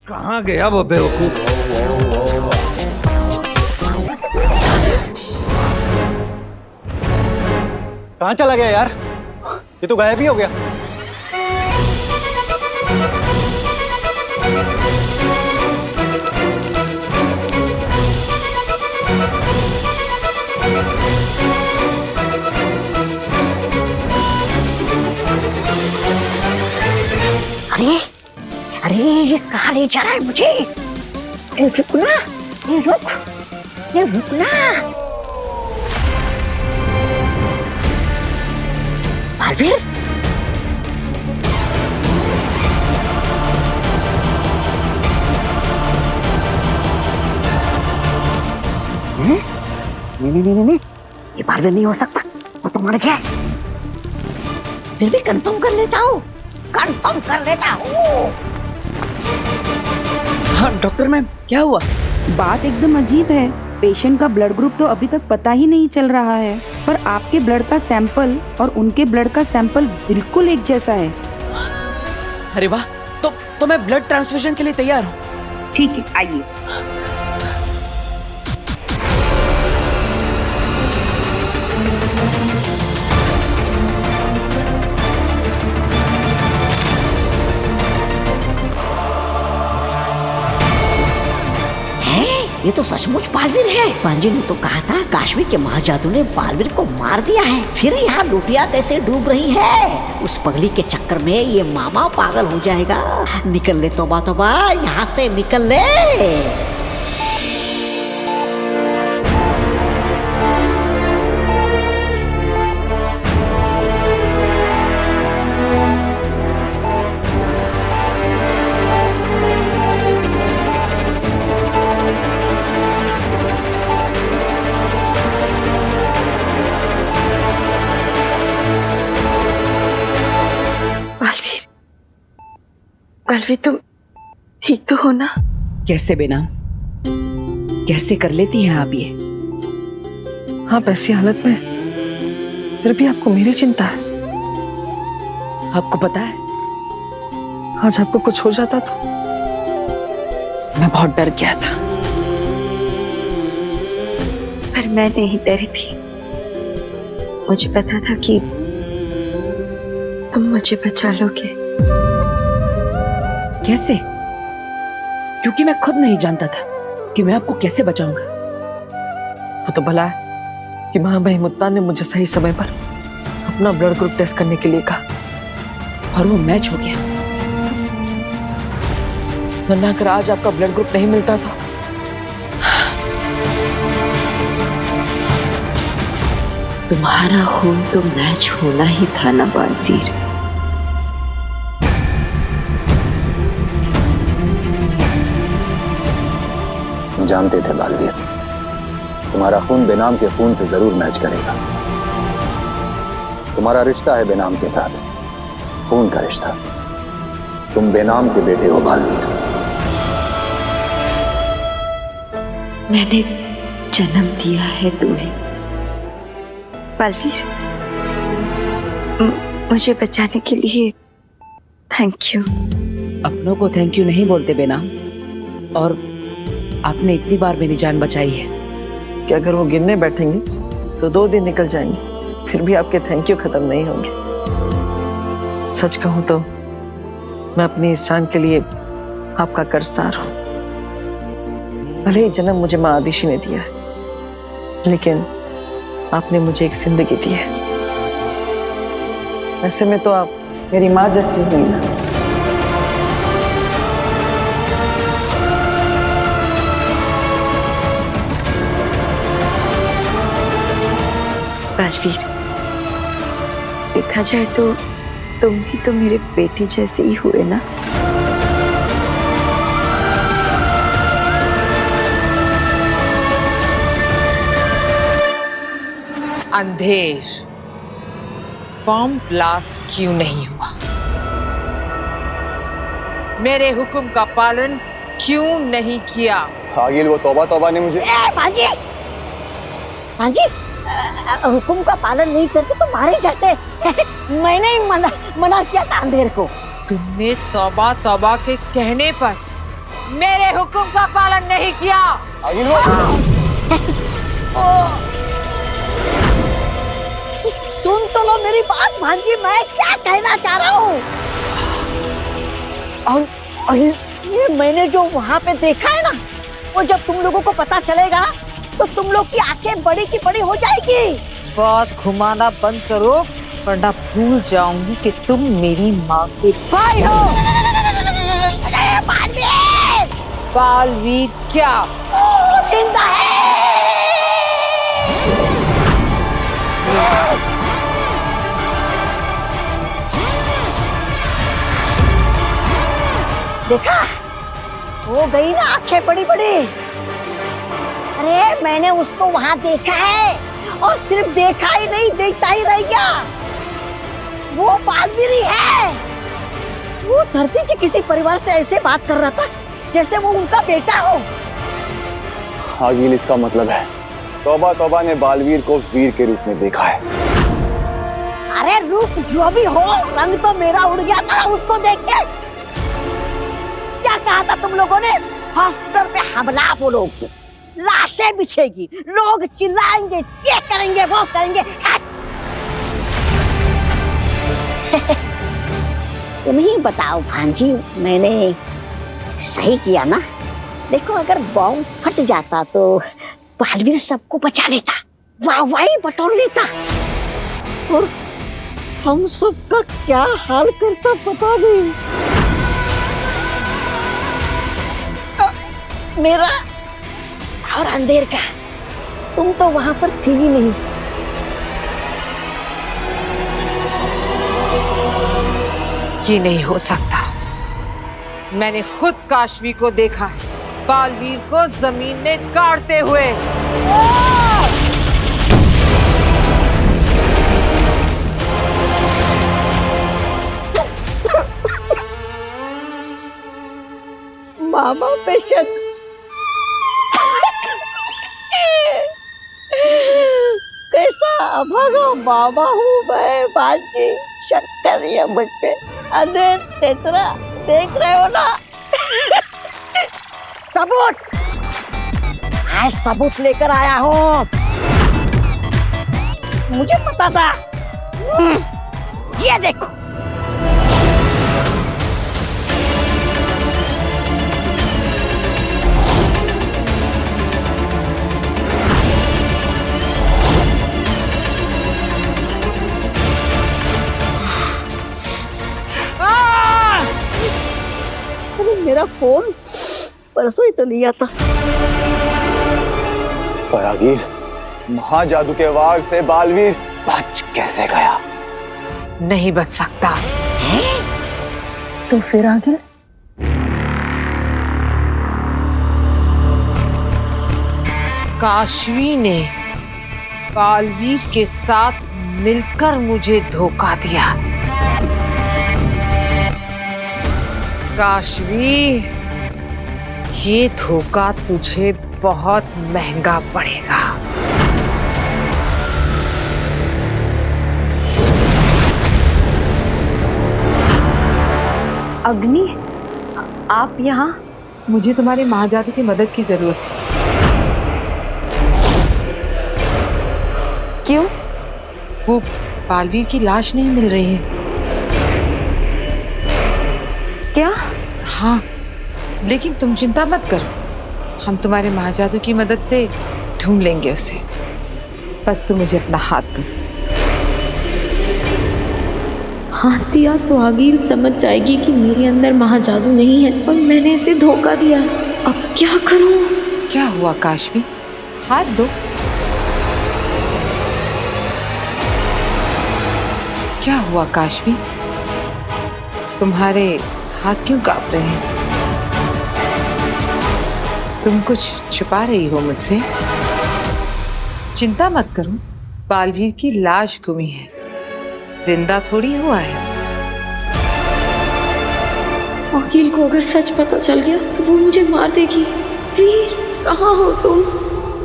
कहाँ गया वो बेवकूफ? कहाँ चला गया यार? ये तो गायब ही हो गया। अरे अरे, ये कहाँ ले जा रहा है मुझे? अरे रुक ना, ये रुक ना। बालवीर, नहीं, ये बालवीर नहीं हो सकता, वो तो मर गया। फिर भी कंफर्म कर लेता हूँ। हाँ डॉक्टर मैम, क्या हुआ? बात एकदम अजीब है। पेशेंट का ब्लड ग्रुप तो अभी तक पता ही नहीं चल रहा है, पर आपके ब्लड का सैंपल और उनके ब्लड का सैंपल बिल्कुल एक जैसा है। अरे वाह, तो मैं ब्लड ट्रांसफ्यूजन के लिए तैयार हूँ। ठीक है, आइए। ये तो सचमुच बालवीर है। पांजी ने तो कहा था काश्मीर के महाजादू ने बालवीर को मार दिया है। फिर यहाँ लुटिया कैसे डूब रही है? उस पगली के चक्कर में ये मामा पागल हो जाएगा। निकल ले तौबा तौबा, यहाँ से निकल ले। बालवीर, तुम ठीक तो हो ना? कैसे बेनाम, कैसे कर लेती हैं आप ये? आप ऐसी हालत में, फिर भी आपको मेरी चिंता है। आपको पता है, आज आपको कुछ हो जाता तो? मैं बहुत डर गया था। पर मैं नहीं डरी थी। मुझे पता था कि तुम मुझे बचा लोगे। कैसे? क्योंकि मैं खुद नहीं जानता था कि मैं आपको कैसे बचाऊंगा। वो तो भला है कि महामहिम मुत्ता ने मुझे सही समय पर अपना ब्लड ग्रुप टेस्ट करने के लिए कहा और वो मैच हो गया। वरना अगर आज आपका ब्लड ग्रुप नहीं मिलता तो तुम्हारा खून तो मैच होना ही था ना बालवीर। जानते थे बालवीर, तुम्हारा खून बेनाम के खून से जरूर मैच करेगा। तुम्हारा रिश्ता है बेनाम के साथ, खून का रिश्ता। तुम बेनाम के बेटे हो बालवीर। मैंने जन्म दिया है तुम्हें बालवीर। मुझे बचाने के लिए थैंक यू। अपनों को थैंक यू नहीं बोलते बेनाम, और आपने इतनी बार मेरी जान बचाई है कि अगर वो गिरने बैठेंगे तो 2 दिन निकल जाएंगे, फिर भी आपके थैंक यू खत्म नहीं होंगे। सच कहूं तो मैं अपनी इस जान के लिए आपका कर्जदार हूं। भले ही जन्म मुझे माँ आदिशी ने दिया है, लेकिन आपने मुझे एक जिंदगी दी है। ऐसे में तो आप मेरी माँ जैसी हुई ना। बालवीर, देखा जाए तो तुम भी तो मेरे बेटी जैसे ही हुए ना। अंधेर, बॉम्ब ब्लास्ट क्यों नहीं हुआ? मेरे हुक्म का पालन क्यों नहीं किया? आगिल, वो तौबा तौबा ने मुझे पांजी, हुक्म का पालन नहीं करते तो मारे जाते। मैंने ही मना किया था अंधेर को। तुमने तौबा तौबा के कहने पर मेरे हुक्म का पालन नहीं किया। सुन तो लो मेरी बात भांजी, मैं क्या कहना चाह रहा हूँ। और ये मैंने जो वहाँ पे देखा है ना, वो जब तुम लोगों को पता चलेगा तो तुम लोग की आंखें बड़ी की बड़ी हो जाएगी। बात घुमाना बंद करो, वरना भूल जाऊंगी कि तुम मेरी माँ के भाई हो। बालवीर क्या जिंदा है? देखा, हो गई ना आंखें बड़ी बड़ी। अरे मैंने उसको वहां देखा है, और सिर्फ देखा ही नहीं, देखता ही रह गया। वो बालवीर ही है। वो धरती के किसी परिवार से ऐसे बात कर रहा था जैसे वो उनका बेटा हो। आगिल, इसका मतलब है तौबा तौबा ने बालवीर को वीर के रूप में देखा है। अरे रूप जो भी हो, रंग तो मेरा उड़ गया था उसको देख के। क्या कहा था तुम लोगों ने? हॉस्पिटल पे हमला बोलोगी, लाशें बिछेगी, लोग चिल्लाएंगे, ये करेंगे वो करेंगे। तुम ही बताओ भांजी, मैंने सही किया ना? देखो, अगर बॉम्ब फट जाता तो बालवीर सबको बचा लेता, वाहवाही बटोर लेता, और हम सबका क्या हाल करता पता नहीं। मेरा और अंधेर का, तुम तो वहां पर थी ही नहीं। ये नहीं हो सकता। मैंने खुद काशवी को देखा है, बालवीर को जमीन में गाड़ते हुए। मामा पे शक। कैसा अभागा मामा हूँ मैं भांजी, शक कर रही है मुझ पे। अरे तेतरा, देख रहे हो ना? सबूत, मैं सबूत लेकर आया हूँ। मुझे पता था। ये देखो। मेरा फोन परसों ही तो लिया था। पर आगिल, महाजादू के वार से बालवीर बच कैसे गया? नहीं बच सकता। तो फिर आगिल? काशवी ने बालवीर के साथ मिलकर मुझे धोखा दिया। काशवी, ये धोखा तुझे बहुत महंगा पड़ेगा। अग्नि, आप यहाँ? मुझे तुम्हारे महाजादू की मदद की जरूरत थी। क्यों? वो बालवीर की लाश नहीं मिल रही है। क्या? हाँ, लेकिन तुम चिंता मत करो, हम तुम्हारे महाजादू की मदद से ढूंढ लेंगे उसे। बस तुम मुझे अपना हाथ दो। हाथ दिया तो आगिल समझ जाएगी कि मेरे अंदर महाजादू नहीं है और मैंने इसे धोखा दिया। अब क्या करूं? क्या हुआ काशवी? हाथ दो। क्या हुआ काशवी? तुम्हारे हाथ क्यों कांप रहे हैं? तुम कुछ छुपा रही हो मुझसे? चिंता मत करो, बालवीर की लाश गुमी है, जिंदा थोड़ी हुआ है। वकील को अगर सच पता चल गया तो वो मुझे मार देगी। वीर, कहाँ हो तुम?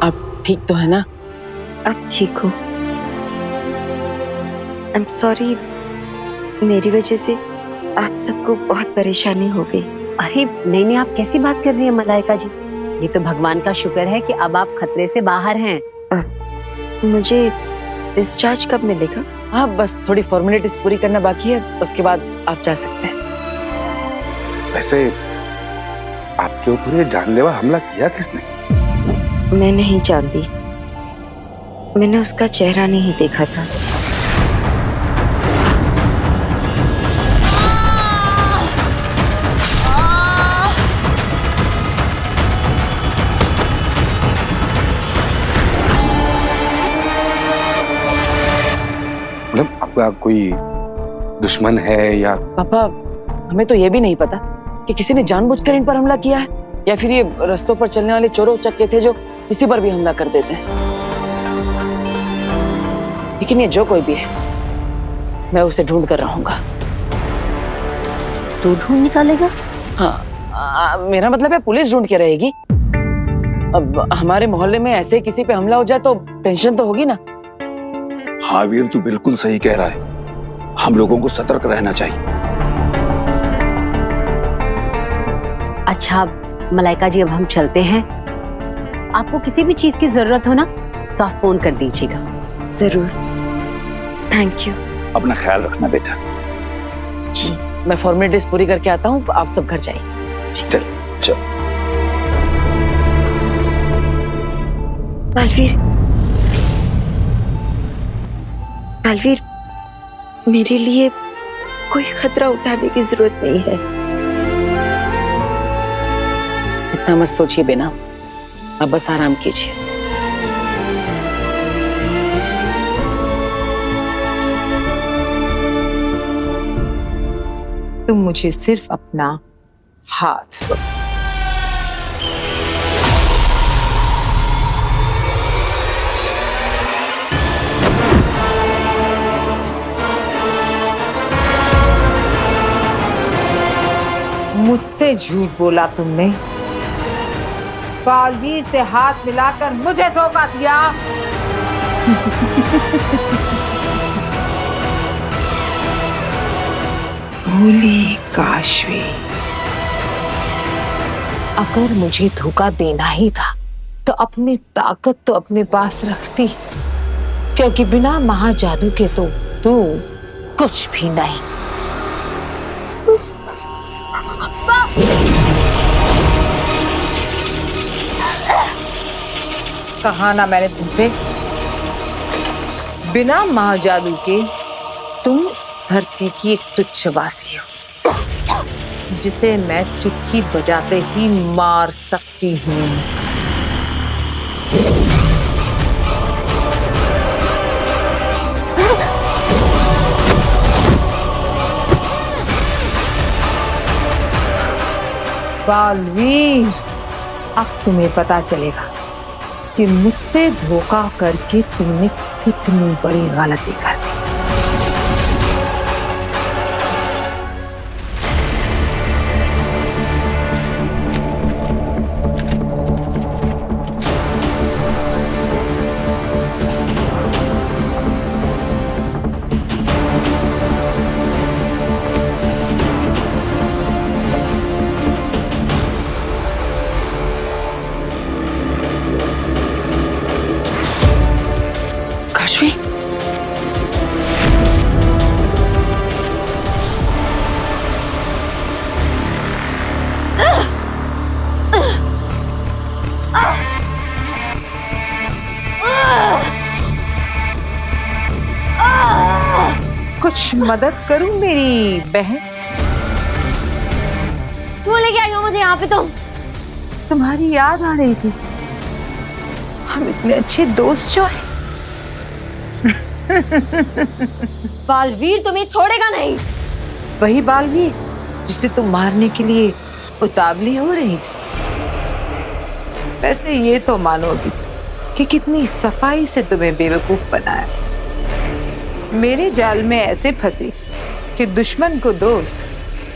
अब ठीक तो है ना? अब ठीक हो? I'm sorry, मेरी वजह से आप सबको बहुत परेशानी हो गई। अरे नहीं नहीं, आप कैसी बात कर रही हैं मलाइका जी? ये तो भगवान का शुक्र है कि अब आप खतरे से बाहर हैं। मुझे डिस्चार्ज कब मिलेगा? हाँ, बस थोड़ी फॉर्मेलिटीज पूरी करना बाकी है, उसके बाद आप जा सकते हैं। वैसे आपके ऊपर ये जानलेवा हमला किया किसने? मैं नहीं जानती, मैंने उसका चेहरा नहीं देखा था। मतलब आपका कोई दुश्मन है या? पापा, हमें तो ये भी नहीं पता कि किसी ने जानबूझकर इन पर हमला किया है या फिर ये रास्तों पर चलने वाले चोरों चक्के थे जो किसी पर भी हमला कर देते हैं। लेकिन ये जो कोई भी है, मैं उसे ढूंढ कर रहूंगा। तू ढूंढ निकालेगा? हाँ, मेरा मतलब है पुलिस ढूंढ के रहेगी। अब हमारे मोहल्ले में ऐसे किसी पे हमला हो जाए तो टेंशन तो होगी ना। हाँ वीर, तू बिल्कुल सही कह रहा है, हम लोगों को सतर्क रहना चाहिए। अच्छा मलाइका जी, अब हम चलते हैं। आपको किसी भी चीज की जरूरत हो ना तो आप फोन कर दीजिएगा। जरूर, थैंक यू। अपना ख्याल रखना बेटा। जी। मैं फॉर्मेलिटीज पूरी करके आता हूँ, आप सब घर जाइए। चल चल। बालवीर, बालवीर, मेरे लिए कोई खतरा उठाने की जरूरत नहीं है। इतना मत सोचिए बेना, अब बस आराम कीजिए। तुम मुझे सिर्फ अपना हाथ दो। मुझसे झूठ बोला तुमने, बालवीर से हाथ मिलाकर मुझे धोखा दिया। भोली काशवी, अगर मुझे धोखा देना ही था तो अपनी ताकत तो अपने पास रखती, क्योंकि बिना महाजादू के तो तू कुछ भी नहीं। कहा ना मैंने तुमसे, बिना महाजादू के तुम धरती की एक तुच्छ वासी हो, जिसे मैं चुटकी बजाते ही मार सकती हूँ। बालवीर, अब तुम्हें पता चलेगा कि मुझसे धोखा करके तुमने कितनी बड़ी गलती कर दी। काशवी, कुछ मदद करूं मेरी बहन? क्यों लेके आई हो मुझे यहाँ पे? तुम्हारी याद आ रही थी, हम इतने अच्छे दोस्त जो हैं। बालवीर तुम्हें छोड़ेगा नहीं। वही बालवीर जिसे तुम मारने के लिए उतावली हो रही थी। वैसे ये तो मानोगी कि कितनी सफाई से तुम्हें बेवकूफ बनाया। मेरे जाल में ऐसे फंसी कि दुश्मन को दोस्त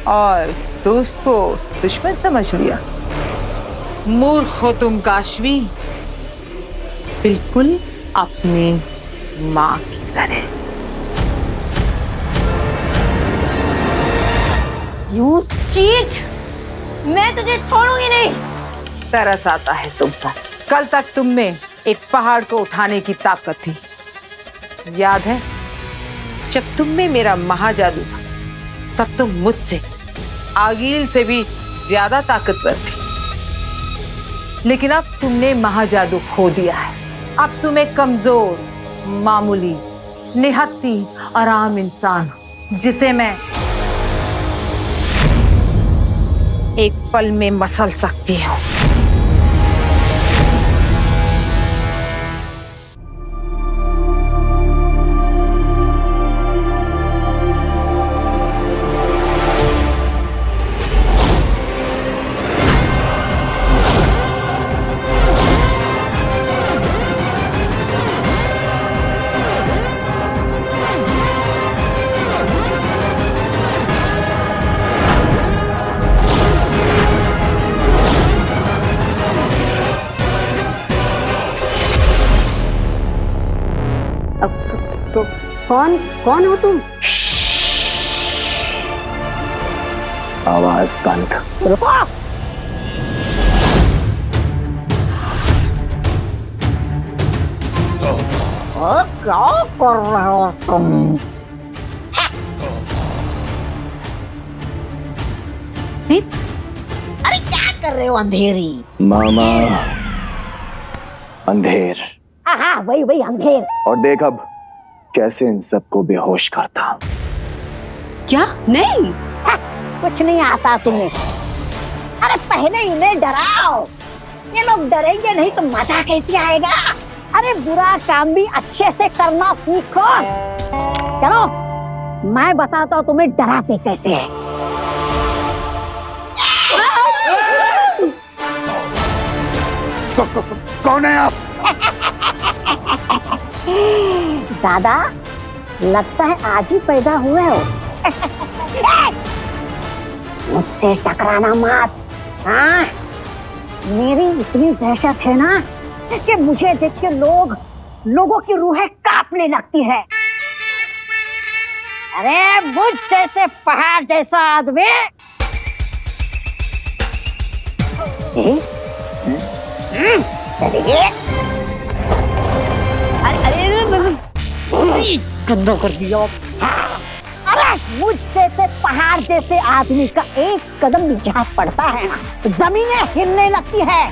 और दोस्त को दुश्मन समझ लिया। मूर्ख हो तुम काशवी, बिल्कुल अपनी माँ की तरह। You cheat! मैं तुझे छोड़ूंगी नहीं। तरस आता है तुम पर। कल तक तुम में एक पहाड़ को उठाने की ताकत थी, याद है? जब तुम में मेरा महाजादू था तब तुम मुझसे, आगील से भी ज्यादा ताकतवर थी। लेकिन अब तुमने महाजादू खो दिया है। अब तुम एक कमजोर, मामूली, निहत्ती आराम इंसान हो, जिसे मैं एक पल में मसल सकती हूँ। कौन हो तुम? आवाज बंद। रुको। क्या कर रहे हो तुम? अरे क्या कर रहे हो अंधेरी? मामा अंधेर। हाँ वही अंधेर। और देख अब कैसे इन सबको बेहोश करता हूं। क्या? नहीं, कुछ नहीं आता तुम्हें। अरे पहले इन्हें डराओ, ये लोग डरेंगे नहीं तो मजा कैसे आएगा? अरे बुरा काम भी अच्छे से करना सीखो। चलो मैं बताता हूँ तुम्हें डराते कैसे है। कौन है आप? दादा लगता है आज ही पैदा हुए हो। मुझसे टकराना मत। हाँ मेरी इतनी दहशत है ना कि मुझे देख के लोगों की रूहें कांपने लगती है। अरे मुझ जैसे पहाड़ जैसा आदमी गंदा कर दिया। अरे मुझ जैसे पहाड़ जैसे आदमी का एक कदम भी जहाँ पड़ता है ना, जमीनें हिलने लगती है,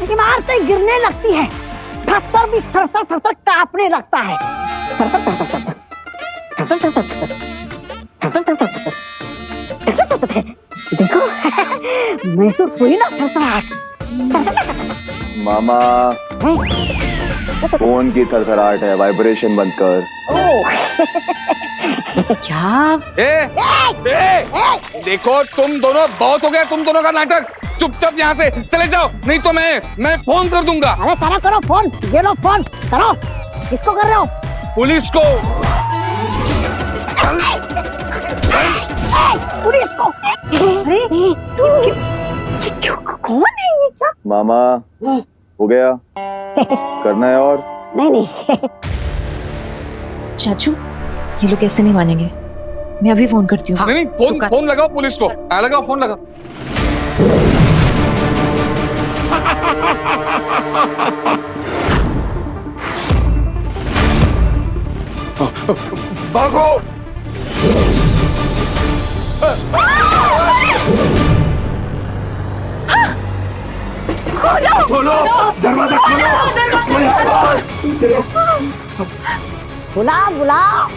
इमारतें गिरने लगती है, पत्थर भी थर-थर कांपने लगता है। देखो महसूस हुई ना थरथराहट? मामा फोन की थरथराहट है, वाइब्रेशन बंद कर। क्या? देखो तुम दोनों, बहुत हो गया तुम दोनों का नाटक। चुपचाप यहाँ से चले जाओ, नहीं तो मैं फोन कर दूंगा। अरे करो फोन, ये लो फोन करो। किसको कर रहे हो? पुलिस को। पुलिस को? कौन है ये? मामा हो गया, करना है और? नहीं। चाचू ये लोग ऐसे नहीं मानेंगे, मैं अभी फोन करती हूँ। नहीं फोन लगाओ पुलिस को। लगाओ फोन लगाओ। भागो। खोलो दरवाजा, बुलाओ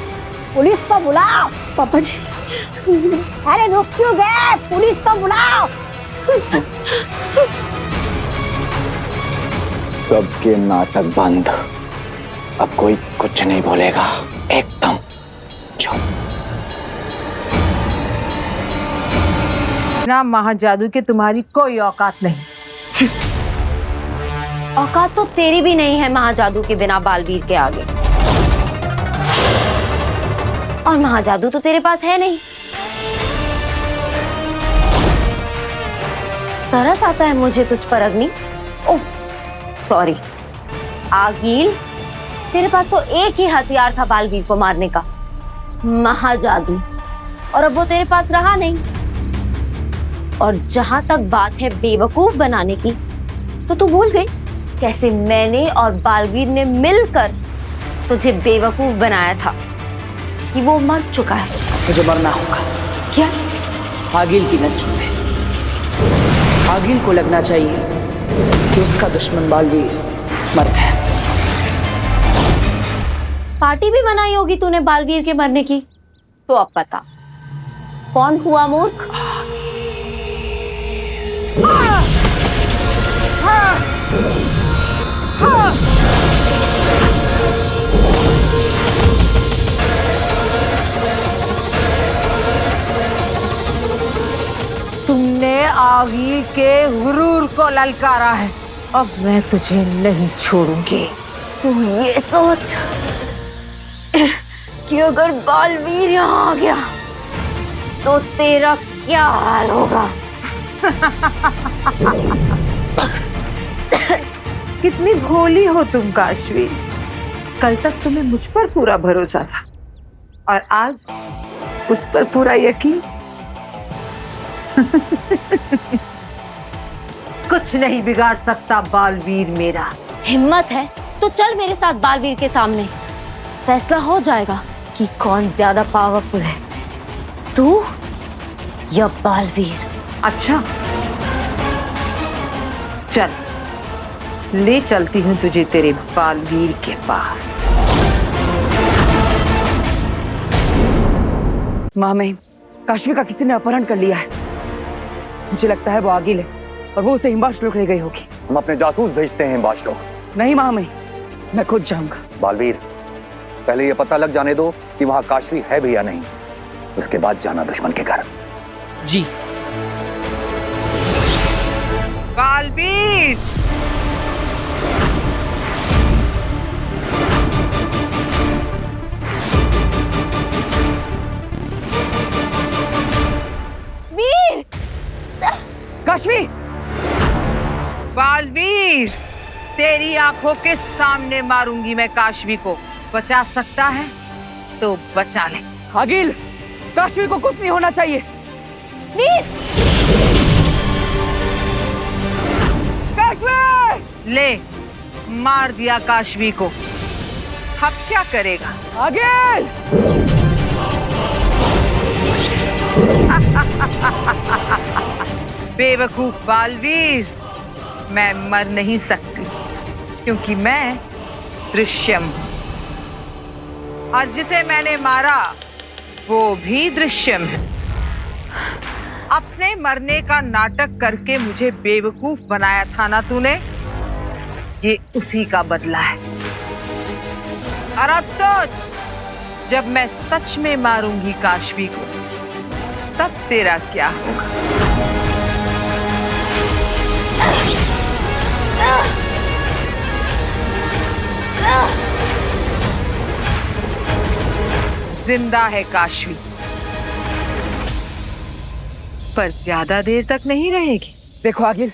पुलिस को बुलाओ। पापा जी। अरे रुक क्यों गए? पुलिस को बुलाओ। सबके नाटक बंद, अब कोई कुछ नहीं बोलेगा, एकदम चुप। ना महाजादू के तुम्हारी कोई औकात नहीं। औकात तो तेरी भी नहीं है महाजादू के बिना बालवीर के आगे, और महाजादू तो तेरे पास है नहीं। तरस आता है मुझे तुझ पर अग्नि। ओह सॉरी आगील, तेरे पास तो एक ही हथियार था बालवीर को मारने का, महाजादू, और अब वो तेरे पास रहा नहीं। और जहां तक बात है बेवकूफ बनाने की, तो तू भूल गई कैसे मैंने और बालवीर ने मिलकर तुझे बेवकूफ बनाया था कि वो मर चुका है। मुझे मरना होगा। क्या? आगिल की नजरों में आगिल को लगना चाहिए कि उसका दुश्मन बालवीर मर गया। पार्टी भी बनाई होगी तूने बालवीर के मरने की, तो अब पता कौन हुआ मूर्ख। तुमने आगी के गुरूर को ललकारा है, अब मैं तुझे नहीं छोड़ूंगी। तू ये सोच कि अगर बालवीर यहाँ आ गया तो तेरा क्या हाल होगा। कितनी भोली हो तुम काशवी। कल तक तुम्हें मुझ पर पूरा भरोसा था और आज उस पर पूरा यकीन। कुछ नहीं बिगाड़ सकता बालवीर मेरा। हिम्मत है तो चल मेरे साथ बालवीर के सामने, फैसला हो जाएगा कि कौन ज्यादा पावरफुल है, तू या बालवीर। अच्छा चल, ले चलती हूँ तुझे तेरे बालवीर के पास। माँ, मैं काश्मी का किसी ने अपहरण कर लिया है। मुझे लगता है वो आगिल है और वो उसे हिम्बाश लोग ले गई होगी। हम अपने जासूस भेजते हैं हिम्बाश लोग। नहीं माँ, मैं खुद जाऊंगा। बालवीर, पहले ये पता लग जाने दो कि वहां काशवी है भी या नहीं, उसके बाद जाना दुश्मन के घर। जी। बालवीर, वीर, काशवी, बालवीर, तेरी आंखों के सामने मारूंगी मैं काशवी को। बचा सकता है तो बचा ले। आगिल, काशवी को कुछ नहीं होना चाहिए। वीर, काशवी! ले, मार दिया काशवी को। अब क्या करेगा? आगिल! बेवकूफ बालवीर, मैं मर नहीं सकती क्योंकि मैं दृश्यम हूं और जिसे मैंने मारा वो भी दृश्यम है। अपने मरने का नाटक करके मुझे बेवकूफ बनाया था ना तूने, ये उसी का बदला है। और अब सोच, जब मैं सच में मारूंगी काशवी को तब तेरा क्या होगा। जिंदा है काशवी, पर ज्यादा देर तक नहीं रहेगी। देखो आगिल,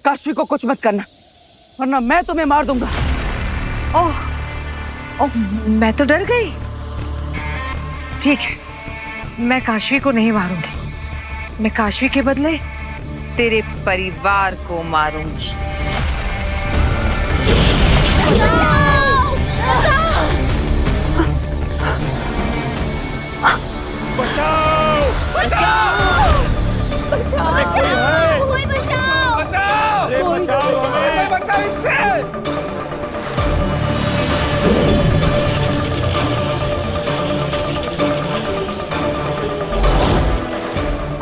काशवी को कुछ मत करना वरना मैं तुम्हें मार दूंगा। ओह, मैं तो डर गई। ठीक है, मैं काशवी को नहीं मारूंगी। मैं काशवी के बदले तेरे परिवार को मारूंगी। बचाओ! बचाओ! बचाओ! बचाओ! कोई बचाओ! बचाओ! बचाओ! बचाओ इनसे!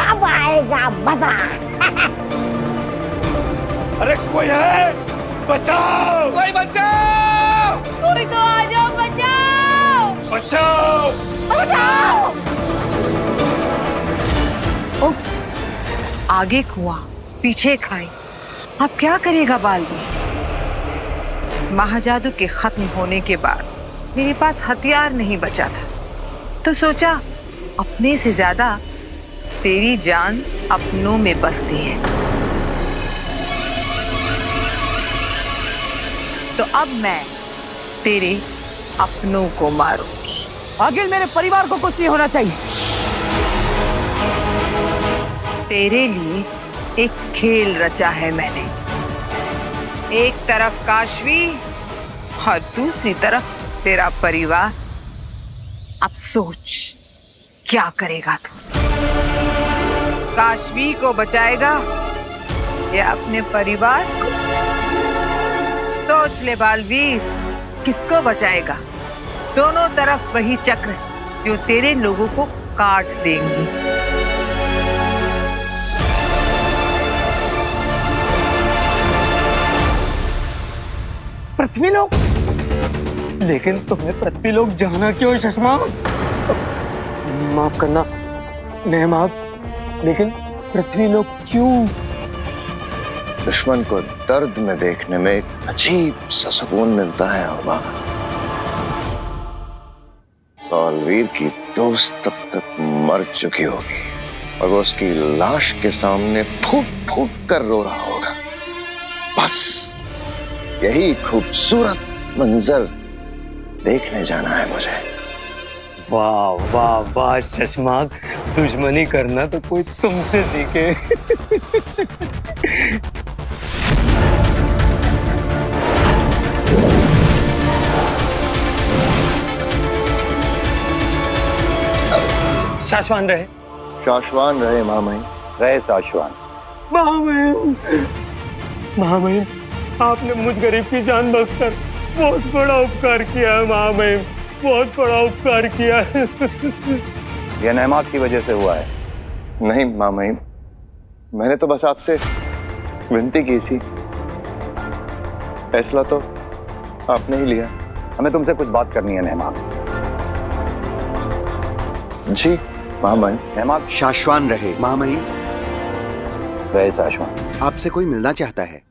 अब आएगा मजा। अरे कोई है? बचाओ! कोई बचाओ! कोई तो आ जाओ, बचाओ! बचाओ! बचाओ! उफ, आगे कुआं पीछे खाई, अब क्या करेगा बालवीर? महाजादू के खत्म होने के बाद मेरे पास हथियार नहीं बचा था, तो सोचा अपने से ज्यादा तेरी जान अपनों में बसती है। तो अब मैं तेरे अपनों को मारूंगी। आगिल, मेरे परिवार को कुछ नहीं होना चाहिए। तेरे लिए खेल रचा है मैंने। एक तरफ काशवी और दूसरी तरफ तेरा परिवार। अब सोच क्या करेगा तू? काशवी को बचाएगा या अपने परिवार को? सोच ले बालवीर, किसको बचाएगा? दोनों तरफ वही चक्र जो तेरे लोगों को काट देंगे। पृथ्वीलोक? लेकिन तुम्हें पृथ्वीलोक जाना क्यों चश्मा? माफ करना नेहमाग, लेकिन पृथ्वीलोक क्यों? दुश्मन को दर्द में देखने में एक अजीब सा सुकून मिलता है अम्मा। बालवीर की दोस्त तब तक मर चुकी होगी और वो उसकी लाश के सामने फूट फूट कर रो रहा होगा। बस यही खूबसूरत मंजर देखने जाना है मुझे। वाह वाह वाह चश्मा, दुश्मनी करना तो कोई तुमसे सीखे। शाश्वान रहे। शाश्वान रहे महामहिम। रहे शाश्वान। महामहिम, महामहिम, आपने मुझ गरीब की जान बख्शकर बहुत बड़ा उपकार किया है महामहिम, बहुत बड़ा उपकार किया है। यह नेहमाग की वजह से हुआ है। नहीं महामहिम, मैंने तो बस आपसे विनती की थी। फैसला तो आपने ही लिया। हमें तुमसे कुछ बात करनी है नेहमाग। जी महामहिम। नेहमाग। शाश्वान रहे महामहिम। रहे शाश्वान। आपसे कोई मिलना चाहता है।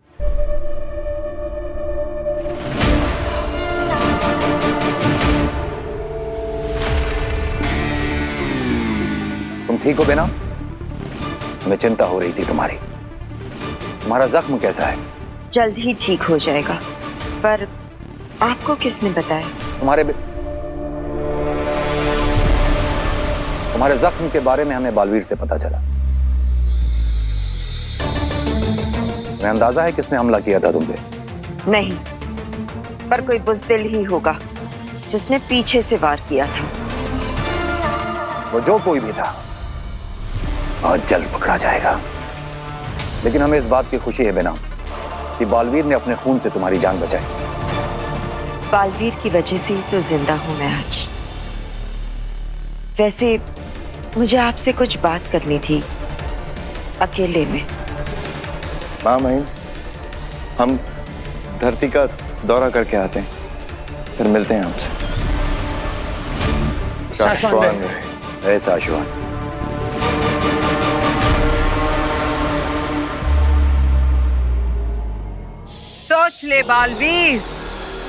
तुम ठीक हो बेना? हमें चिंता हो रही थी तुम्हारी। तुम्हारा जख्म कैसा है? जल्द ही ठीक हो जाएगा। पर आपको किसने बताया? तुम्हारे जख्म के बारे में हमें बालवीर से पता चला। तुम्हें अंदाजा है किसने हमला किया था तुम पे? नहीं, पर कोई बुज़दिल ही होगा जिसने पीछे से वार किया था। वो जो कोई भी था बहुत जल्द पकड़ा जाएगा। लेकिन हमें इस बात की खुशी है बेना कि बालवीर ने अपने खून से तुम्हारी जान बचाई। बालवीर की वजह से ही तो जिंदा हूं मैं आज। वैसे मुझे आपसे कुछ बात करनी थी, अकेले में। महामहिम, हम धरती का दौरा करके आते हैं, फिर मिलते हैं आपसे। शाश्वान रहे शाश्वान। सोच ले बालवीर,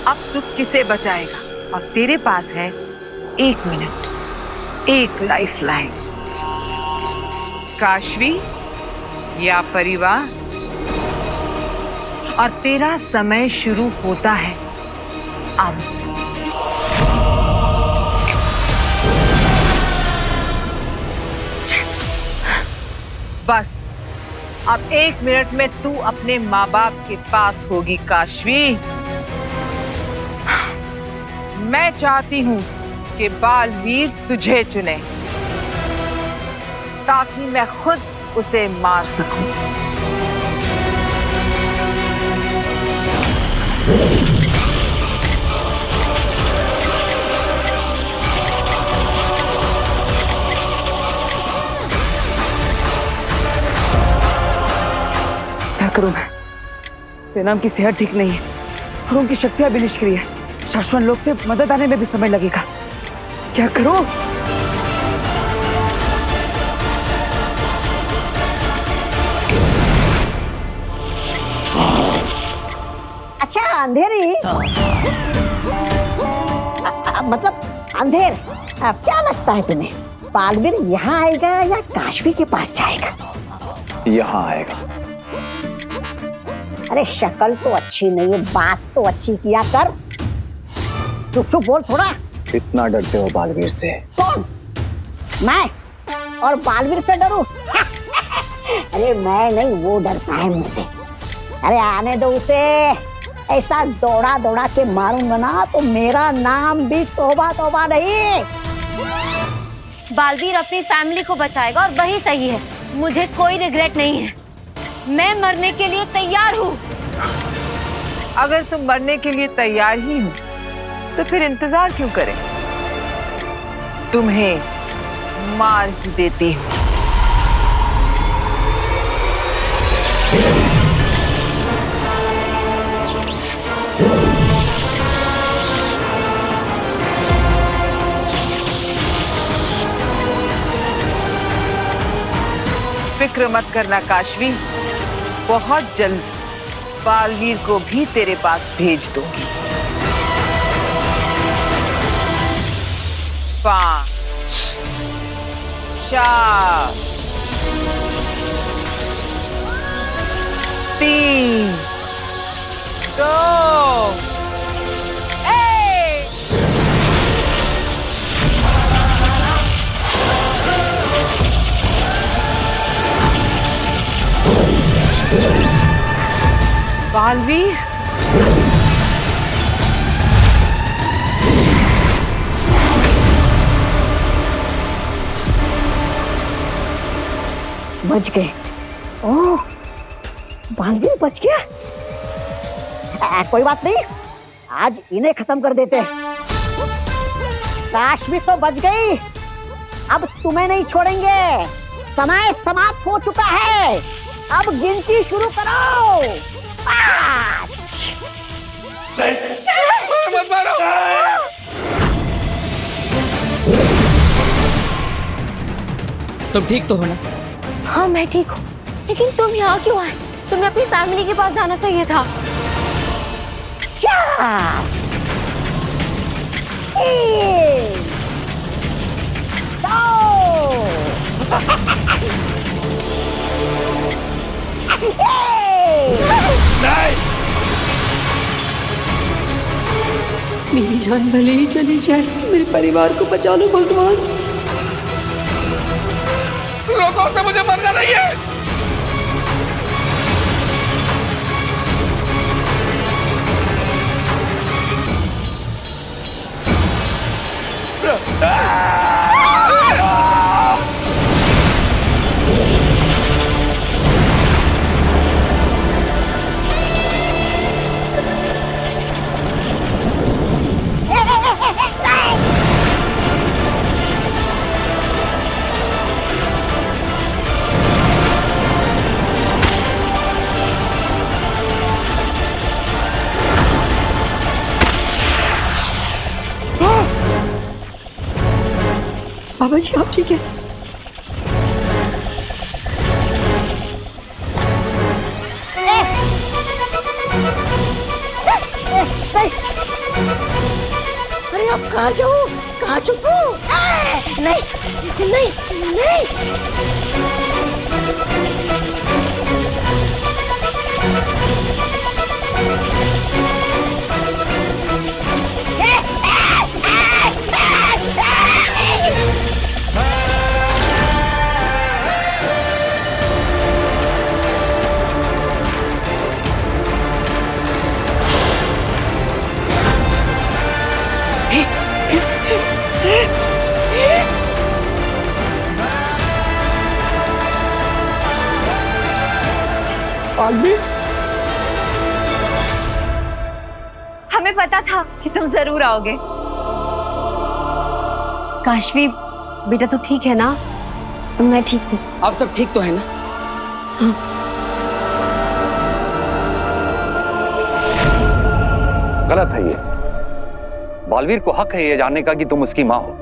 अब तू किसे बचाएगा? और तेरे पास है 1 मिनट, एक लाइफलाइन। काशवी या परिवार? और तेरा समय शुरू होता है अब। बस अब 1 मिनट में तू अपने माँ बाप के पास होगी काशवी। मैं चाहती हूं कि बालवीर तुझे चुने ताकि मैं खुद उसे मार सकूं। क्या करूं मैं? सेनाम की सेहत ठीक नहीं है और उनकी शक्तियां भी निष्क्रिय है। शाश्वत लोग से मदद आने में भी समय लगेगा। क्या करूं? अच्छा अंधेरी, मतलब अंधेर, क्या लगता है तुम्हें बालवीर यहाँ आएगा या काशवी के पास जाएगा? यहाँ आएगा। अरे शक्ल तो अच्छी नहीं है, बात तो अच्छी किया कर। चुप चुप बोल थोड़ा। इतना डरते हो बालवीर से? कौन? मैं? और बालवीर से डरूं? अरे मैं नहीं, वो डरता है मुझसे। अरे आने दो उसे, ऐसा दौड़ा दौड़ा के मारूंगा ना तो मेरा नाम भी तौबा तौबा नहीं। बालवीर अपनी फैमिली को बचाएगा और वही सही है। मुझे कोई रिग्रेट नहीं है, मैं मरने के लिए तैयार हूँ। अगर तुम मरने के लिए तैयार ही हो तो फिर इंतजार क्यों करें? तुम्हें मार ही देती हूँ। फिक्र मत करना काशवी, बहुत जल्द बालवीर को भी तेरे पास भेज दूंगी। 5 4 3 2 1। बालवीर, बच गए। ओह, बालवीर बच गया। कोई बात नहीं, आज इन्हें खत्म कर देते हैं। काशवी तो बच गई, अब तुम्हें नहीं छोड़ेंगे। समय समाप्त हो चुका है, अब गिनती शुरू करो। 5 मत मारो। तुम ठीक तो हो ना? हाँ मैं ठीक हूँ, लेकिन तुम यहाँ क्यों आए? तुम्हें अपनी फैमिली के पास जाना चाहिए था। 4 3 मेरी जान भले ही चली जाए, मेरे परिवार को बचा लो भगवान। रोको उसे, मुझे मरना नहीं है। बाबा जी आप ठीक है? अरे आप कहाँ जाओ, कहाँ छुपो? नहीं नहीं नहीं। बालवीर, हमें पता था कि तुम जरूर आओगे। काशवी बेटा तू ठीक है ना? मैं ठीक हूँ। आप सब ठीक तो है ना? गलत है ये। बालवीर को हक है ये जानने का कि तुम उसकी माँ हो।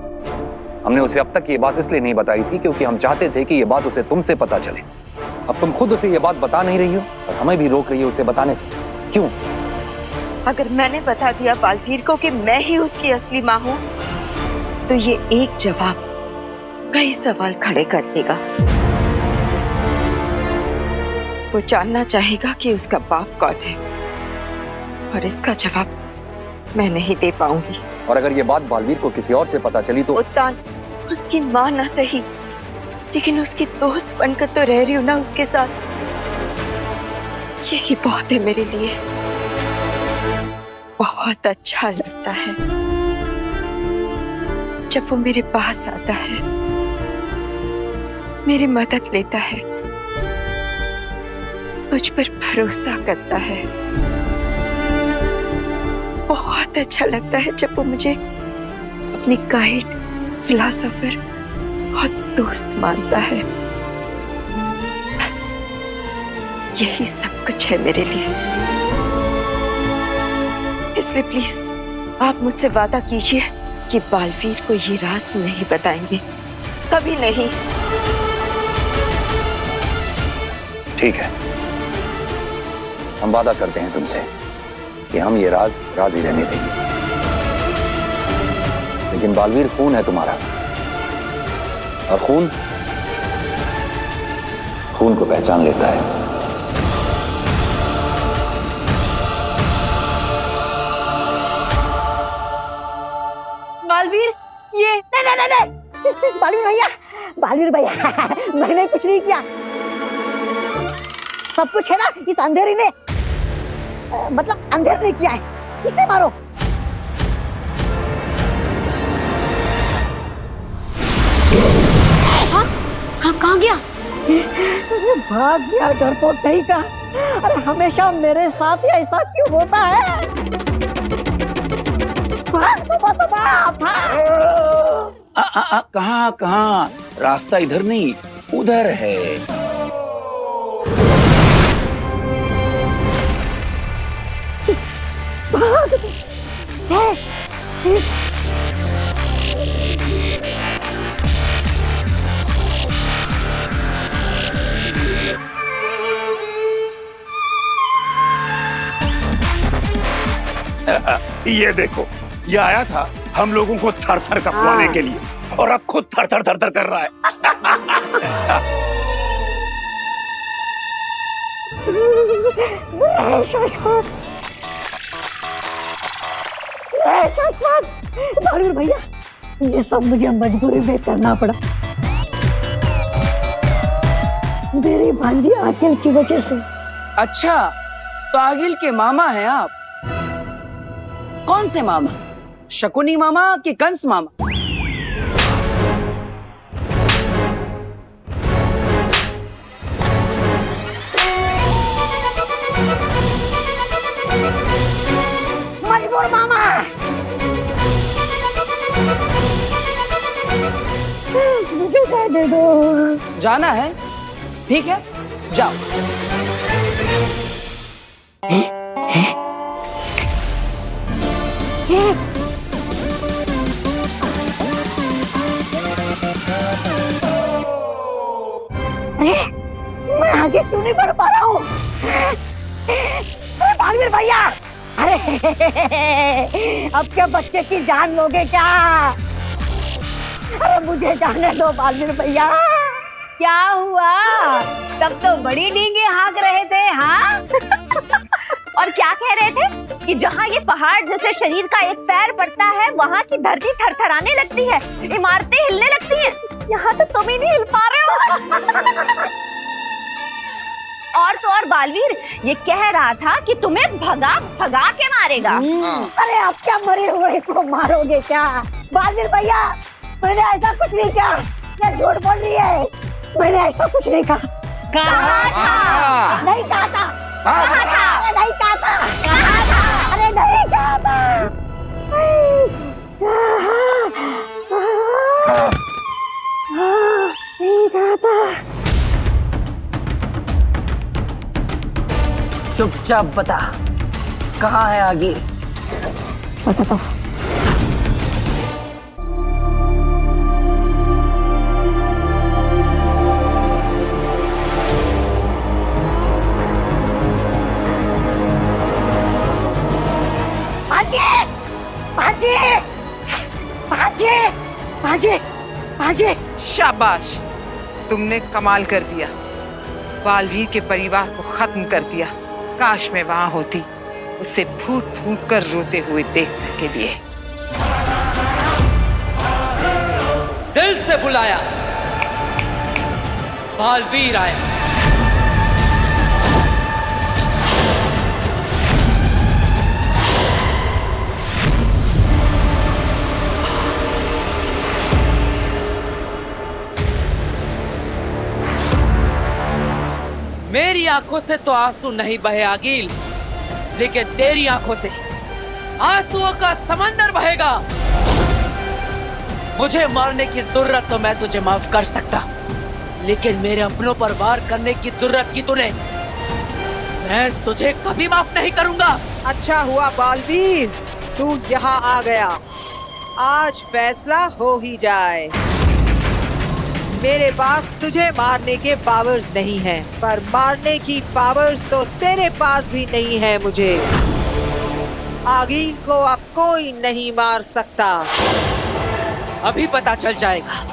हमने उसे अब तक ये बात इसलिए नहीं बताई थी क्योंकि हम चाहते थे कि ये बात उसे तुमसे पता चले। अब तुम खुद उसे ये बात बता नहीं रही हो और हमें भी रोक रही हो उसे बताने से। क्यों? अगर मैंने बता दिया बालवीर को कि मैं ही उसकी असली माँ हूँ तो ये एक जवाब कई सवाल खड़े कर देगा। वो जानना चाहेगा कि उसका बाप कौन है और इसका जवाब मैं नहीं दे पाऊंगी। और अगर ये बात बालवीर को किसी और से पता चली तो उत्तान उसकी माँ ना सही लेकिन उसकी दोस्त बनकर तो रह रही हूं ना उसके साथ। यही बहुत है मेरे लिए। बहुत अच्छा लगता है जब वो मेरे पास आता है, मेरी मदद लेता है, मुझ पर भरोसा करता है। बहुत अच्छा लगता है जब वो मुझे अपनी गाइड, फिलॉसफर और दोस्त मानता है। बस यही सब कुछ है मेरे लिए। इसलिए प्लीज आप मुझसे वादा कीजिए कि बालवीर को ये राज नहीं बताएंगे, कभी नहीं। ठीक है, हम वादा करते हैं तुमसे कि हम ये राज ही रहने देंगे। लेकिन बालवीर खून है तुम्हारा, और खून को पहचान लेता है। बालवीर, ये नहीं बालवीर भैया मैंने कुछ नहीं किया। सब कुछ है ना इस अंधेरी ने, मतलब अंधेरे ने किया है। इसे मारो। हाँ, कहाँ गया? भाग गया, डरपोक नहीं का। अरे हमेशा मेरे साथ ही ऐसा क्यों होता है? कहाँ? रास्ता इधर नहीं, उधर है। ये देखो, ये आया था हम लोगों को थर थर कपवाने के लिए, और अब खुद थर थर कर रहा है। बालवीर भैया, ये सब मुझे मजबूरी में करना पड़ा, मेरी भांजी आकिल की वजह से। अच्छा, तो आगिल के मामा हैं आप? कौन से मामा? शकुनी मामा कि कंस मामा? मजबूर मामा। मुझे दे दो। जाना है? ठीक है, जाओ। अरे मैं आगे क्यों नहीं बढ़ पा रहा हूँ? बालवीर भैया, अरे अब क्या बच्चे की जान लोगे क्या? अरे मुझे जाने दो बालवीर भैया। क्या हुआ? तब तो बड़ी डींगे हाँक रहे थे, हाँ? और क्या कह रहे थे कि जहाँ ये पहाड़ जैसे शरीर का एक पैर पड़ता है, वहाँ की धरती थरथराने लगती है, इमारतें हिलने लगती हैं। यहाँ तो तुम ही नहीं हिल पा रहे हो। और तो और बालवीर ये कह रहा था कि तुम्हें भगा के मारेगा। अरे आप क्या मरे हुए को मारोगे क्या? बालवीर भैया, मैंने ऐसा कुछ नहीं किया। ये झूठ बोल रही है, मैंने ऐसा कुछ नहीं कहा। कहा था? नहीं कहा था। कहा था? नहीं कहा था। कहा था? अरे नहीं कहा था। नहीं कहा था। चुपचाप बता, कहाँ है आगे? बता तो। भांजे, शाबाश, तुमने कमाल कर दिया। बालवीर के परिवार को खत्म कर दिया। काश मैं वहां होती, उसे फूट फूट कर रोते हुए देखने के लिए। दिल से बुलाया, बालवीर आया। मेरी आंखों से तो आंसू नहीं बहे आगिल, लेकिन तेरी आंखों से आंसुओं का समंदर बहेगा। मुझे मारने की जरूरत तो मैं तुझे माफ कर सकता, लेकिन मेरे अपनों पर वार करने की जरूरत की तूने, मैं तुझे कभी माफ नहीं करूंगा। अच्छा हुआ बालवीर, तू यहाँ आ गया। आज फैसला हो ही जाए। मेरे पास तुझे मारने के पावर्स नहीं हैं, पर मारने की पावर्स तो तेरे पास भी नहीं है। मुझे आगिल को अब कोई नहीं मार सकता। अभी पता चल जाएगा।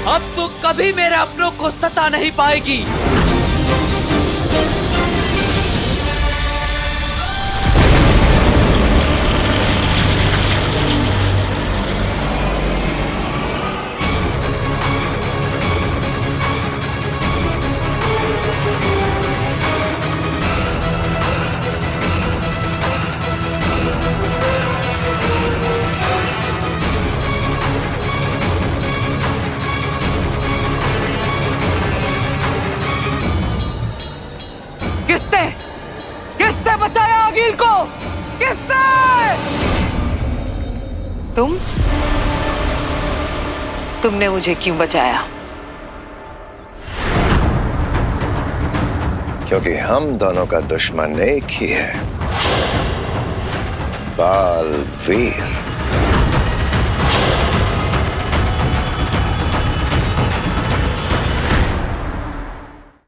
अब तू कभी मेरे अपनों को सता नहीं पाएगी। किसने बचाया आगिल को? किसने? तुमने मुझे क्यों बचाया? क्योंकि हम दोनों का दुश्मन एक ही है, बालवीर।